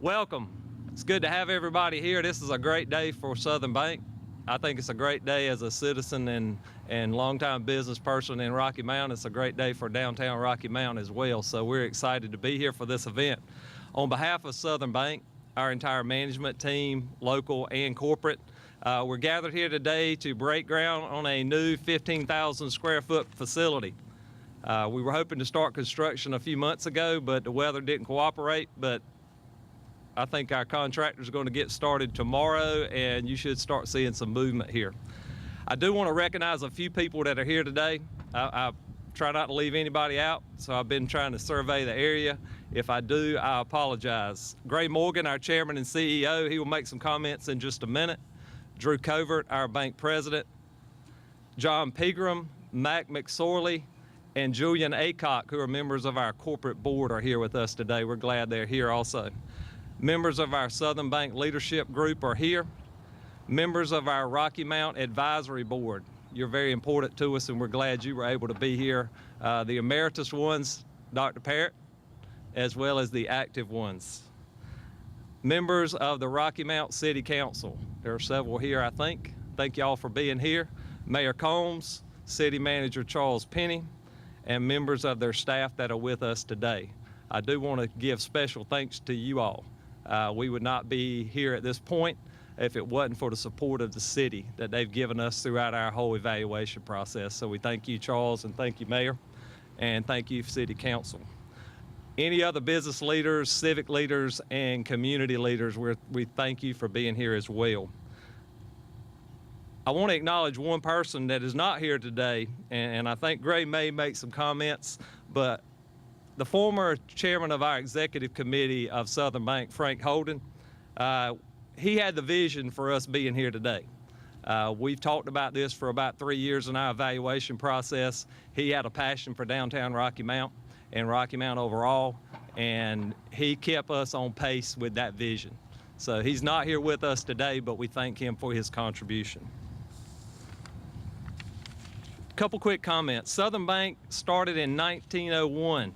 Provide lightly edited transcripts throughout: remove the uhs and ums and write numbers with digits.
Welcome. It's good to have everybody here. This is a great day for Southern Bank. I think it's a great day as a citizen and longtime business person in Rocky Mount. It's a great day for downtown Rocky Mount as well. So we're excited to be here for this event. On behalf of Southern Bank, our entire management team, local and corporate, we're gathered here today to break ground on a new 15,000 square foot facility. We were hoping to start construction a few months ago, but the weather didn't cooperate. But I think our contractors are going to get started tomorrow, and you should start seeing some movement here. I do want to recognize a few people that are here today. I try not to leave anybody out, so I've been trying to survey the area. If I do, I apologize. Gray Morgan, our chairman and CEO, he will make some comments in just a minute. Drew Covert, our bank president. John Pegram, Mac McSorley, and Julian Aycock, who are members of our corporate board, are here with us today. We're glad they're here also. Members of our Southern Bank leadership group are here. Members of our Rocky Mount Advisory Board. You're very important to us, and we're glad you were able to be here. The emeritus ones, Dr. Parrott, as well as the active ones. Members of the Rocky Mount City Council. There are several here, I think. Thank y'all for being here. Mayor Combs, City Manager Charles Penny, and members of their staff that are with us today. I do want to give special thanks to you all. We would not be here at this point if it wasn't for the support of the city that they've given us throughout our whole evaluation process. So we thank you, Charles, and thank you, Mayor, and thank you, City Council. Any other business leaders, civic leaders, and community leaders, we thank you for being here as well. I want to acknowledge one person that is not here today, and I think Gray may make some comments, but the former chairman of our executive committee of Southern Bank, Frank Holden, he had the vision for us being here today. We've talked about this for about 3 years in our evaluation process. He had a passion for downtown Rocky Mount and Rocky Mount overall, and he kept us on pace with that vision. So he's not here with us today, but we thank him for his contribution. Couple quick comments. Southern Bank started in 1901.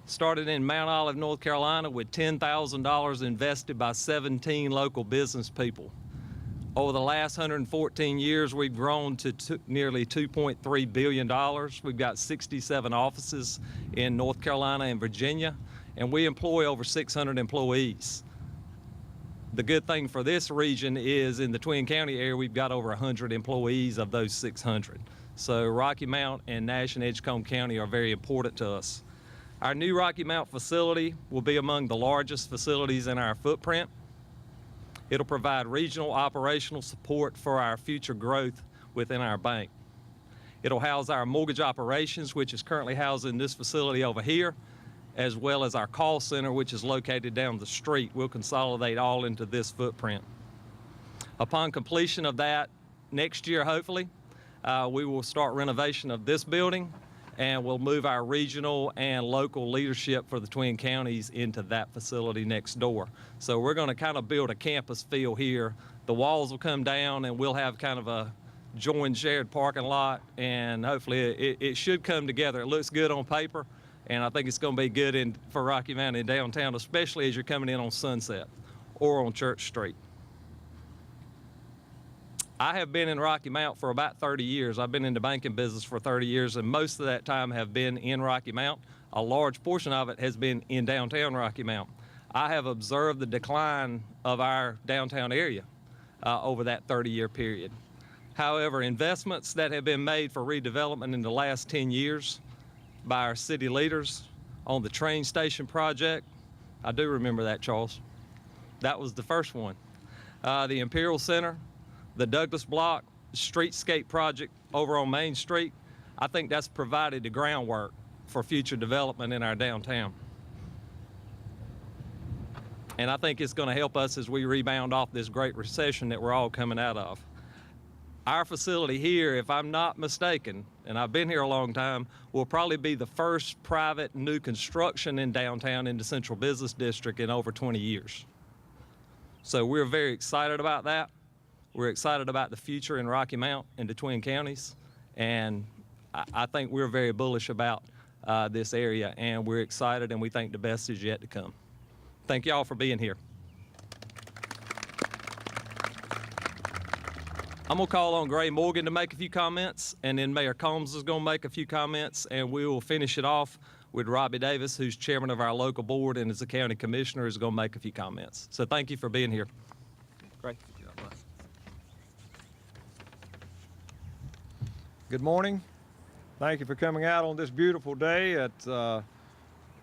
Started in Mount Olive, North Carolina with $10,000 invested by 17 local business people. Over the last 114 years, we've grown to nearly $2.3 billion. We've got 67 offices in North Carolina and Virginia, and we employ over 600 employees. The good thing for this region is in the Twin County area, we've got over 100 employees of those 600. So Rocky Mount and Nash and Edgecombe County are very important to us. Our new Rocky Mount facility will be among the largest facilities in our footprint. It'll provide regional operational support for our future growth within our bank. It'll house our mortgage operations, which is currently housed in this facility over here, as well as our call center, which is located down the street. We'll consolidate all into this footprint. Upon completion of that next year, hopefully, we will start renovation of this building, and we'll move our regional and local leadership for the Twin Counties into that facility next door. So we're going to kind of build a campus feel here. The walls will come down, and we'll have kind of a joined shared parking lot, and hopefully it should come together. It looks good on paper, and I think it's going to be good for Rocky Mount in downtown, especially as you're coming in on Sunset or on Church Street. I have been in Rocky Mount for about 30 years. I've been in the banking business for 30 years, and most of that time have been in Rocky Mount. A large portion of it has been in downtown Rocky Mount. I have observed the decline of our downtown area over that 30-year period. However, investments that have been made for redevelopment in the last 10 years by our city leaders on the train station project, I do remember that, Charles. That was the first one. The Imperial Center, the Douglas Block, streetscape project over on Main Street, I think that's provided the groundwork for future development in our downtown. And I think it's going to help us as we rebound off this great recession that we're all coming out of. Our facility here, if I'm not mistaken, and I've been here a long time, will probably be the first private new construction in downtown in the Central Business District in over 20 years. So we're very excited about that. We're excited about the future in Rocky Mount and the Twin Counties, and I think we're very bullish about this area, and we're excited, and we think the best is yet to come. Thank you all for being here. I'm going to call on Gray Morgan to make a few comments, and then Mayor Combs is going to make a few comments, and we will finish it off with Robbie Davis, who's chairman of our local board and is a county commissioner, is going to make a few comments. So thank you for being here. Gray. Good morning. Thank you for coming out on this beautiful day. It's a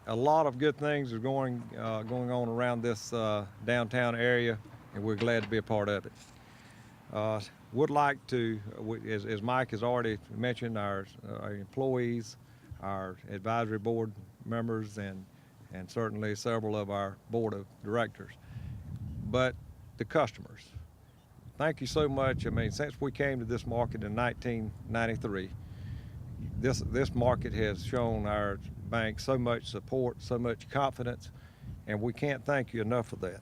lot of good things are going on around this downtown area, and we're glad to be a part of it. Would like to, as Mike has already mentioned, our employees, our advisory board members, and certainly several of our board of directors, but the customers. Thank you so much. I mean, since we came to this market in 1993, this market has shown our bank so much support, so much confidence, and we can't thank you enough for that.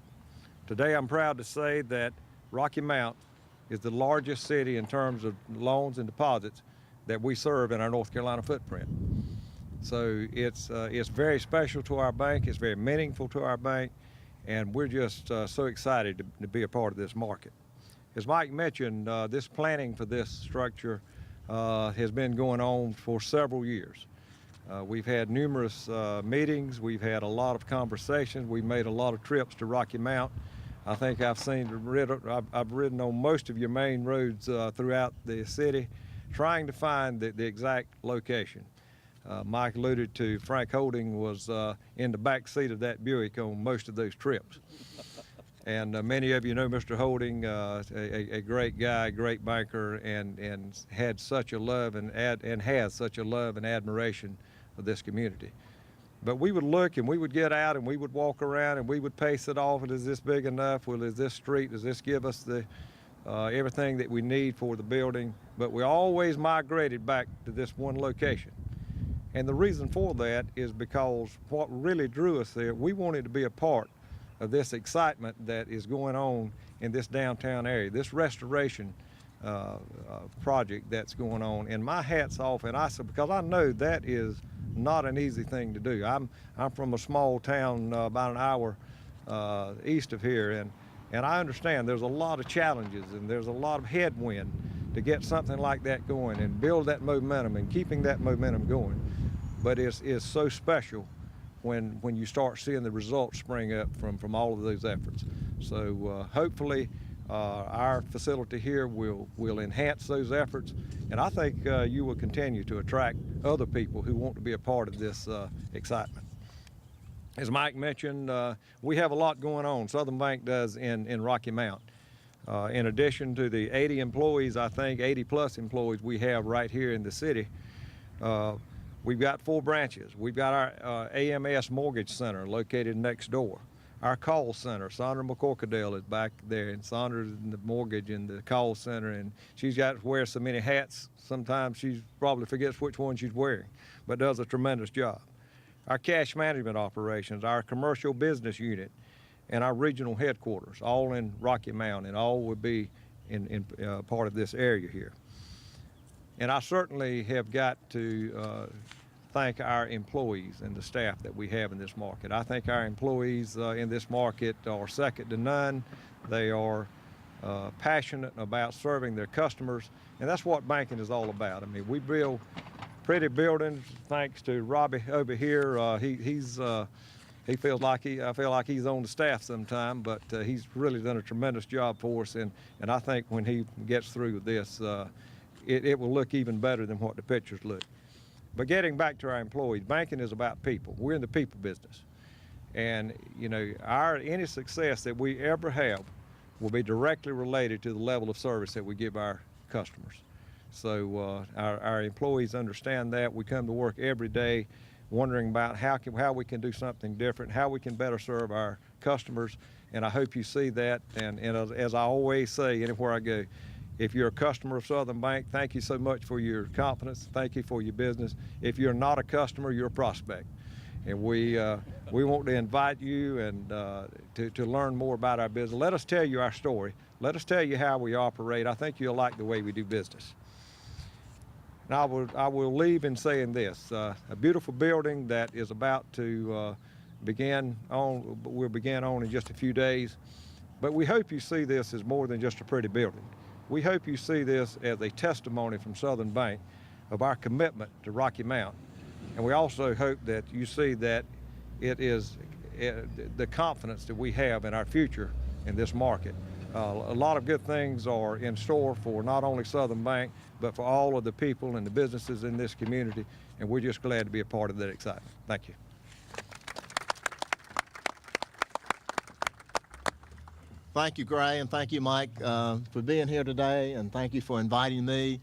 Today, I'm proud to say that Rocky Mount is the largest city in terms of loans and deposits that we serve in our North Carolina footprint. So it's very special to our bank, it's very meaningful to our bank, and we're just so excited to be a part of this market. As Mike mentioned, this planning for this structure has been going on for several years. We've had numerous meetings, we've had a lot of conversations, we've made a lot of trips to Rocky Mount. I think I've ridden on most of your main roads throughout the city, trying to find the exact location. Mike alluded to Frank Holding was in the back seat of that Buick on most of those trips. And many of you know Mr. Holding, a great guy, great banker, and had such a love and has such a love and admiration of this community. But we would look and we would get out and we would walk around and we would pace it off. And is this big enough? Well, is this street, does this give us the everything that we need for the building? But we always migrated back to this one location. And the reason for that is because what really drew us there, we wanted to be a part of this excitement that is going on in this downtown area, this restoration project that's going on. And my hat's off, and because I know that is not an easy thing to do. I'm from a small town about an hour east of here, and I understand there's a lot of challenges and there's a lot of headwind to get something like that going and build that momentum and keeping that momentum going. But it's so special when you start seeing the results spring up from all of those efforts. So hopefully our facility here will enhance those efforts, and I think you will continue to attract other people who want to be a part of this excitement. As Mike mentioned, we have a lot going on, Southern Bank does in Rocky Mount. In addition to the 80 employees, I think 80 plus employees we have right here in the city, we've got 4 branches. We've got our AMS Mortgage Center located next door. Our call center, Sandra McCorkadale is back there, and Sandra's in the mortgage in the call center, and she's got to wear so many hats, sometimes she probably forgets which one she's wearing, but does a tremendous job. Our cash management operations, our commercial business unit, and our regional headquarters, all in Rocky Mount, and all would be in part of this area here. And I certainly have got to thank our employees and the staff that we have in this market. I think our employees in this market are second to none. They are passionate about serving their customers, and that's what banking is all about. I mean, we build pretty buildings thanks to Robbie over here. He feels like I feel like he's on the staff sometime, but he's really done a tremendous job for us, and I think when he gets through with this, it will look even better than what the pictures look. But getting back to our employees, banking is about people. We're in the people business. And, you know, any success that we ever have will be directly related to the level of service that we give our customers. So our employees understand that. We come to work every day wondering about how we can do something different, how we can better serve our customers. And I hope you see that. And as I always say, anywhere I go, if you're a customer of Southern Bank, thank you so much for your confidence. Thank you for your business. If you're not a customer, you're a prospect. And we want to invite you and to learn more about our business. Let us tell you our story. Let us tell you how we operate. I think you'll like the way we do business. Now I will leave in saying this, a beautiful building that is about to we'll begin on in just a few days. But we hope you see this as more than just a pretty building. We hope you see this as a testimony from Southern Bank of our commitment to Rocky Mount. And we also hope that you see that it is the confidence that we have in our future in this market. A lot of good things are in store for not only Southern Bank, but for all of the people and the businesses in this community, and we're just glad to be a part of that excitement. Thank you. Thank you, Gray, and thank you, Mike, for being here today, and thank you for inviting me.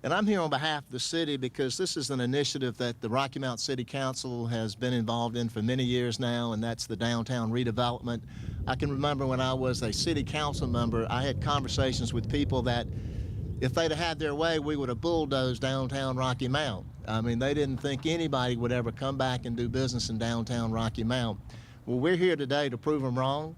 And I'm here on behalf of the city because this is an initiative that the Rocky Mount City Council has been involved in for many years now, and that's the downtown redevelopment. I can remember when I was a city council member, I had conversations with people that if they'd have had their way, we would have bulldozed downtown Rocky Mount. I mean, they didn't think anybody would ever come back and do business in downtown Rocky Mount. Well, we're here today to prove them wrong.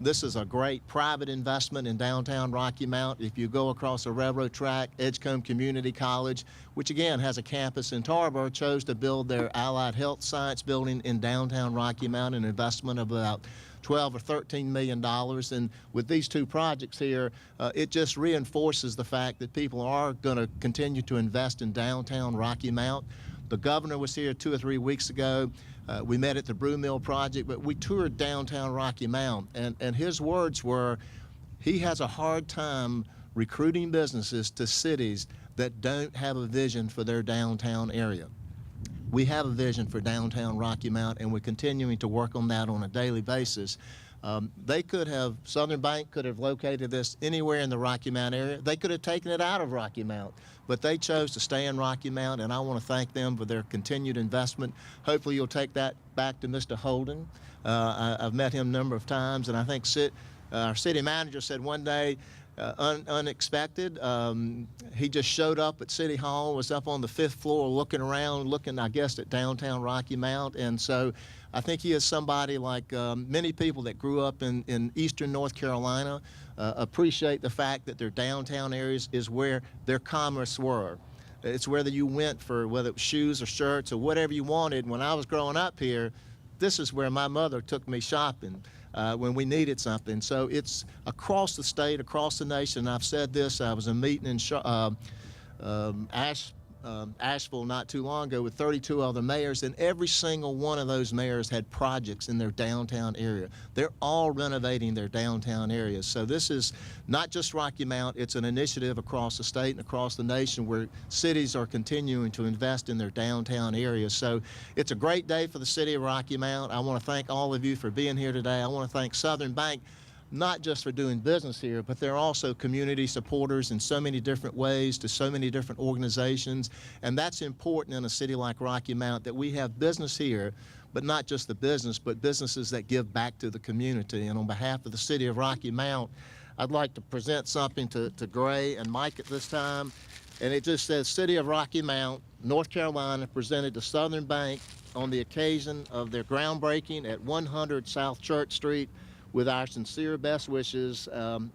This is a great private investment in downtown Rocky Mount. If you go across a railroad track, Edgecombe Community College, which again has a campus in Tarboro, chose to build their Allied Health Science building in downtown Rocky Mount, an investment of about $12 or $13 million. And with these two projects here, it just reinforces the fact that people are going to continue to invest in downtown Rocky Mount. The governor was here 2 or 3 weeks ago. We met at the Brew Mill project, but we toured downtown Rocky Mount, and his words were, he has a hard time recruiting businesses to cities that don't have a vision for their downtown area. We have a vision for downtown Rocky Mount, and we're continuing to work on that on a daily basis. Southern Bank could have located this anywhere in the Rocky Mount area. They could have taken it out of Rocky Mount, but they chose to stay in Rocky Mount, and I want to thank them for their continued investment. Hopefully you'll take that back to Mr. Holden. I've met him a number of times, and I think our city manager said one day, unexpected, he just showed up at City Hall, was up on the 5th floor looking around, looking, I guess, at downtown Rocky Mount. And so I think he is somebody like many people that grew up in eastern North Carolina, appreciate the fact that their downtown areas is where their commerce were. It's where you went for whether it was shoes or shirts or whatever you wanted. When I was growing up here, this is where my mother took me shopping when we needed something. So it's across the state, across the nation. I've said this, I was in a meeting in Asheville not too long ago with 32 other mayors, and every single one of those mayors had projects in their downtown area. They're all renovating their downtown areas. So this is not just Rocky Mount, it's an initiative across the state and across the nation where cities are continuing to invest in their downtown areas. So it's a great day for the city of Rocky Mount. I want to thank all of you for being here today. I want to thank Southern Bank, not just for doing business here, but they're also community supporters in so many different ways to so many different organizations. And that's important in a city like Rocky Mount, that we have business here, but not just the business, but businesses that give back to the community. And on behalf of the city of Rocky Mount, I'd like to present something to Gray and Mike at this time. And it just says, City of Rocky Mount, North Carolina, presented to Southern Bank on the occasion of their groundbreaking at 100 South Church Street, with our sincere best wishes,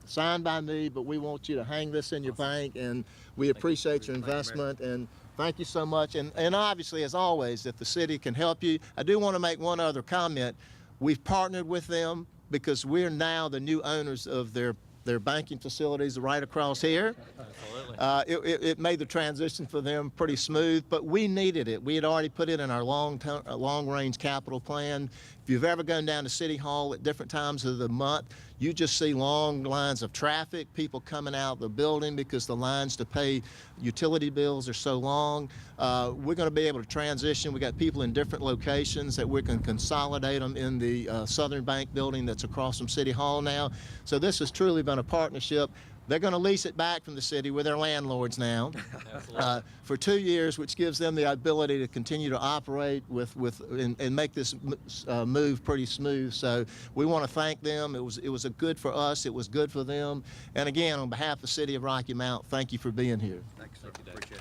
signed by me, but we want you to hang this in your bank, and we appreciate your investment, and thank you so much. And obviously, as always, if the city can help you, I do want to make one other comment. We've partnered with them because we're now the new owners of their banking facilities right across here. It made the transition for them pretty smooth, but we needed it. We had already put it in our long-range capital plan. If you've ever gone down to City Hall at different times of the month, you just see long lines of traffic, people coming out of the building because the lines to pay utility bills are so long. We're going to be able to transition. We got people in different locations that we can consolidate them in the Southern Bank building that's across from City Hall now. So this has truly been a partnership. They're going to lease it back from the city. We're their landlords now for 2 years, which gives them the ability to continue to operate and make this move pretty smooth. So we want to thank them. It was a good for us. It was good for them. And again, on behalf of the city of Rocky Mount, thank you for being here. Thanks, appreciate it. Thank you.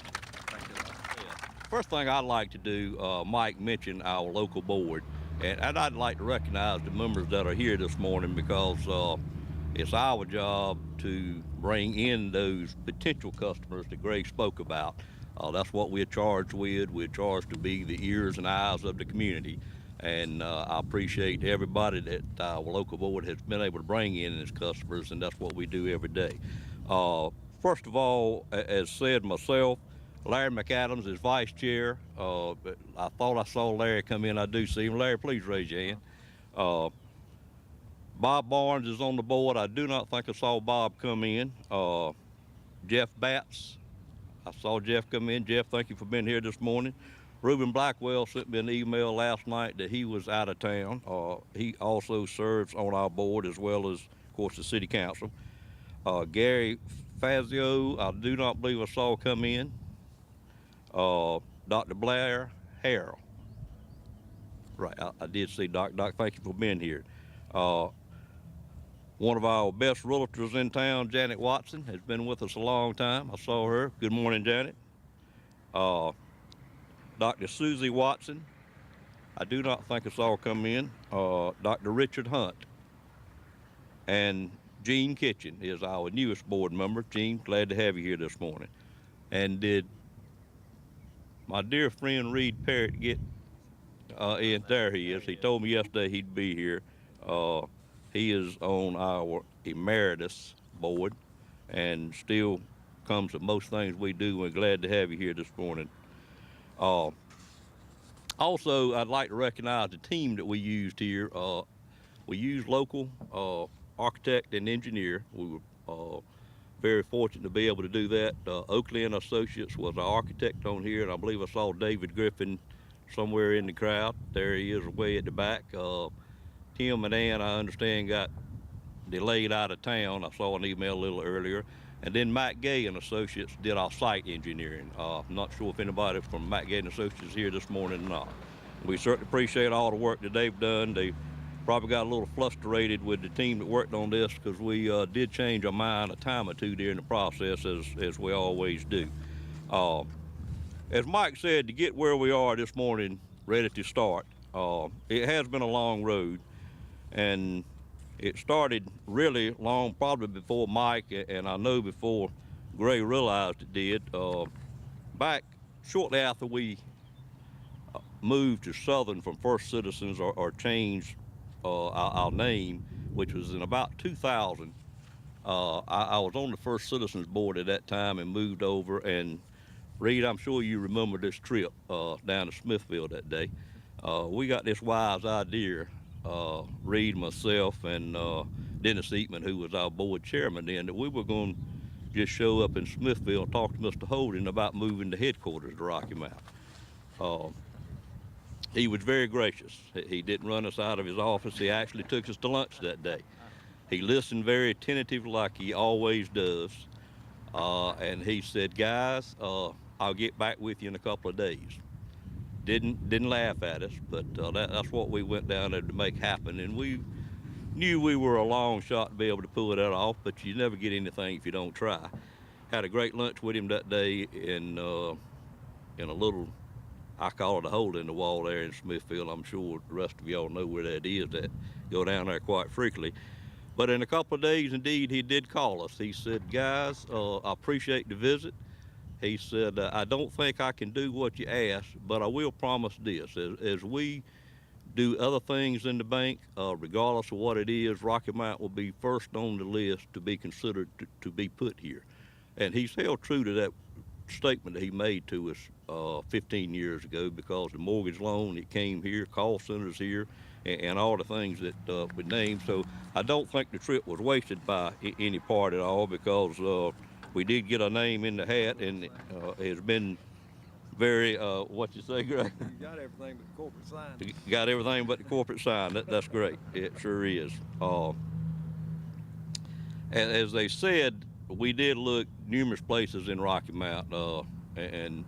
First thing I'd like to do, Mike mentioned our local board, and I'd like to recognize the members that are here this morning because it's our job to bring in those potential customers that Greg spoke about. That's what we're charged with. We're charged to be the ears and eyes of the community. And I appreciate everybody that our local board has been able to bring in as customers, and that's what we do every day. First of all, as said myself, Larry McAdams is vice chair. But I thought I saw Larry come in. I do see him. Larry, please raise your hand. Bob Barnes is on the board. I do not think I saw Bob come in. Jeff Batts, I saw Jeff come in. Jeff, thank you for being here this morning. Reuben Blackwell sent me an email last night that he was out of town. He also serves on our board as well as, of course, the city council. Gary Fazio, I do not believe I saw come in. Dr. Blair Harrell. Right, I did see Doc. Doc, thank you for being here. One of our best realtors in town, Janet Watson, has been with us a long time. I saw her. Good morning, Janet. Dr. Susie Watson, I do not think I saw her come in. Dr. Richard Hunt. And Gene Kitchen is our newest board member. Gene, glad to have you here this morning. And did my dear friend Reed Parrott get in? There he is. He told me yesterday he'd be here. He is on our emeritus board and still comes to most things we do. We're glad to have you here this morning. Also, I'd like to recognize the team that we used here. We used local architect and engineer. We were very fortunate to be able to do that. Oakley and Associates was our architect on here, and I believe I saw David Griffin somewhere in the crowd. There he is way at the back. Tim and Ann, I understand, got delayed out of town. I saw an email a little earlier. And then Matt Gay and Associates did our site engineering. I'm not sure if anybody from Matt Gay and Associates is here this morning or not. We certainly appreciate all the work that they've done. They probably got a little frustrated with the team that worked on this because we did change our mind a time or two during the process, as we always do. As Mike said, to get where we are this morning, ready to start, it has been a long road. And it started really long, probably before Mike, and I know before Gray realized it did. Back shortly after we moved to Southern from First Citizens, or changed our name, which was in about 2000, I was on the First Citizens board at that time and moved over. And Reed, I'm sure you remember this trip down to Smithfield that day. We got this wise idea. Reed, myself, and Dennis Eatman, who was our board chairman then, that we were going to just show up in Smithfield and talk to Mr. Holden about moving the headquarters to Rocky Mount. He was very gracious. He didn't run us out of his office. He actually took us to lunch that day. He listened very attentive like he always does. And he said, guys, I'll get back with you in a couple of days. Didn't laugh at us, but that's what we went down there to make happen. And we knew we were a long shot to be able to pull that off, but you never get anything if you don't try. Had a great lunch with him that day in a little, I call it a hole in the wall there in Smithfield. I'm sure the rest of y'all know where that is. That go down there quite frequently. But in a couple of days, indeed, he did call us. He said, guys, I appreciate the visit. He said, I don't think I can do what you asked, but I will promise this. As we do other things in the bank, regardless of what it is, Rocky Mount will be first on the list to be considered to be put here. And he's held true to that statement that he made to us 15 years ago, because the mortgage loan, it came here, call centers here, and all the things that we named. So I don't think the trip was wasted by any part at all, because we did get a name in the hat, and it has been very, what you say, Greg? You got everything but the corporate sign. Got everything but the corporate sign. That's great. It sure is. As they said, we did look numerous places in Rocky Mount, and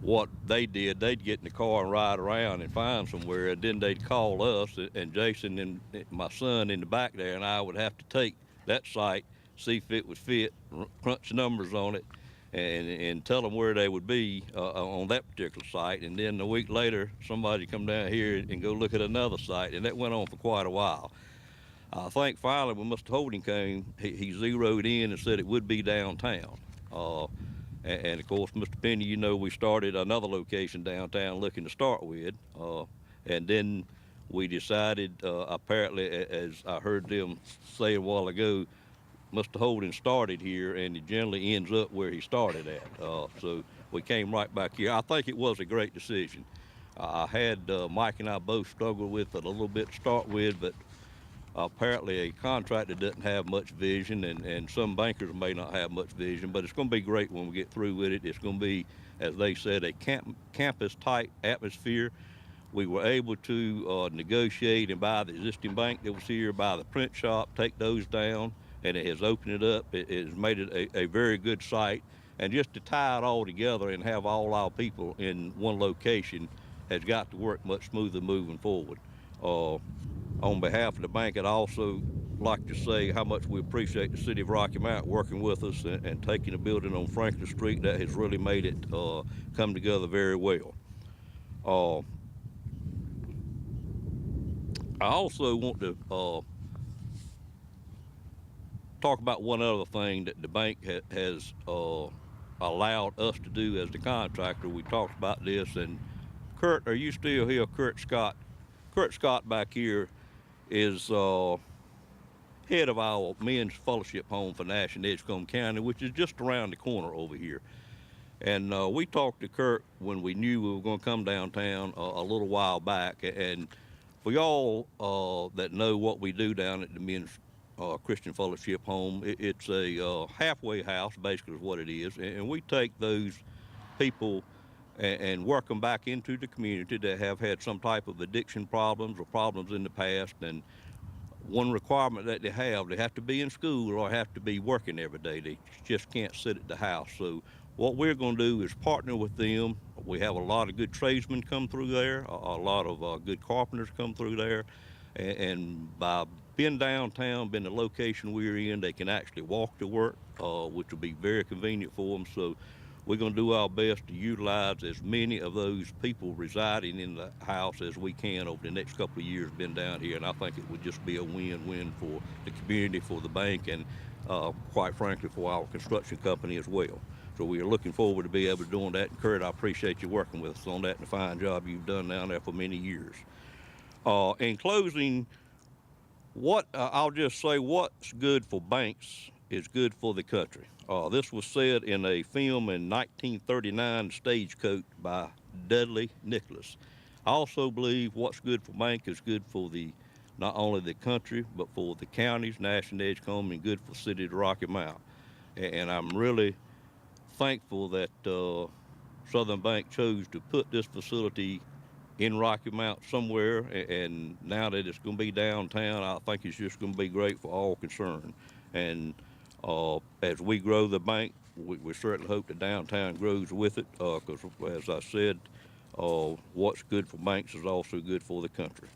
what they did, they'd get in the car and ride around and find somewhere, and then they'd call us, and Jason and my son in the back there, and I would have to take that site, see if it was fit, crunch numbers on it, and tell them where they would be on that particular site. And then a week later, somebody come down here and go look at another site, and that went on for quite a while. I think finally when Mr. Holding came, he zeroed in and said it would be downtown. And of course, Mr. Penny, you know, we started another location downtown looking to start with. And then we decided, apparently, as I heard them say a while ago, Mr. Holden started here, and he generally ends up where he started at. So we came right back here. I think it was a great decision. I had Mike and I both struggled with it a little bit to start with, but apparently a contractor doesn't have much vision, and some bankers may not have much vision, but it's going to be great when we get through with it. It's going to be, as they said, a campus-type atmosphere. We were able to negotiate and buy the existing bank that was here, buy the print shop, take those down, and it has opened it up. It has made it a very good site. And just to tie it all together and have all our people in one location has got to work much smoother moving forward. On behalf of the bank, I'd also like to say how much we appreciate the city of Rocky Mount working with us and taking a building on Franklin Street that has really made it come together very well. I also want to talk about one other thing that the bank has allowed us to do as the contractor. We talked about this, and Kurt, are you still here? Kurt Scott. Kurt Scott back here is head of our men's fellowship home for Nash and Edgecombe County, which is just around the corner over here. And we talked to Kurt when we knew we were going to come downtown a little while back. And for y'all that know what we do down at the men's Christian fellowship home, it's a halfway house, basically is what it is. And we take those people and work them back into the community that have had some type of addiction problems or problems in the past. And one requirement that they have to be in school or have to be working every day. They just can't sit at the house. So what we're going to do is partner with them. We have a lot of good tradesmen come through there, a lot of good carpenters come through there. And by being downtown, being the location we're in, they can actually walk to work, which will be very convenient for them. So we're going to do our best to utilize as many of those people residing in the house as we can over the next couple of years been down here. And I think it would just be a win-win for the community, for the bank, and quite frankly, for our construction company as well. So we are looking forward to be able to do that. And Kurt, I appreciate you working with us on that and the fine job you've done down there for many years. In closing, I'll just say what's good for banks is good for the country. This was said in a film in 1939, Stagecoach, by Dudley Nicholas. I also believe what's good for bank is good for not only the country, but for the counties, Nash and Edgecombe, and good for the city of Rocky Mount. And I'm really thankful that Southern Bank chose to put this facility in Rocky Mount somewhere, and now that it's going to be downtown, I think it's just going to be great for all concerned. And as we grow the bank, we certainly hope the downtown grows with it, because as I said, what's good for banks is also good for the country.